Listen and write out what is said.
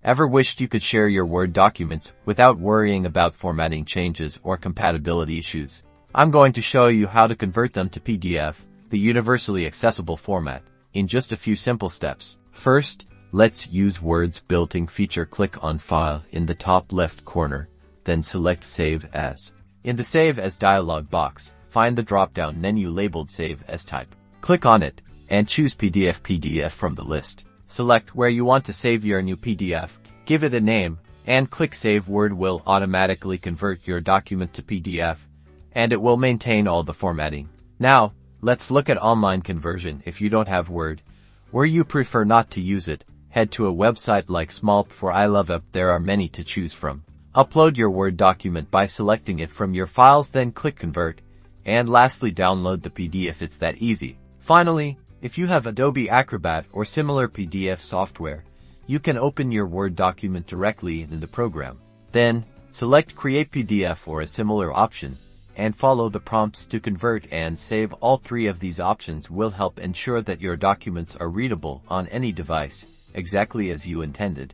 Ever wished you could share your Word documents without worrying about formatting changes or compatibility issues? I'm going to show you how to convert them to PDF, the universally accessible format, in just a few simple steps. First, let's use Word's built-in feature. Click on File in the top left corner, then select Save As. In the Save As dialog box, find the drop-down menu labeled Save As Type. Click on it, and choose PDF from the list. Select where you want to save your new PDF, give it a name, and click Save. Word will automatically convert your document to PDF, and it will maintain all the formatting. Now, let's look at online conversion. If you don't have Word, or you prefer not to use it, head to a website like Smallp for iLoveUp. There are many to choose from. Upload your Word document by selecting it from your files, then click Convert, and lastly download the PDF. It's that easy. Finally, if you have Adobe Acrobat or similar PDF software, you can open your Word document directly in the program. Then, select Create PDF or a similar option, and follow the prompts to convert and save. All three of these options will help ensure that your documents are readable on any device, exactly as you intended.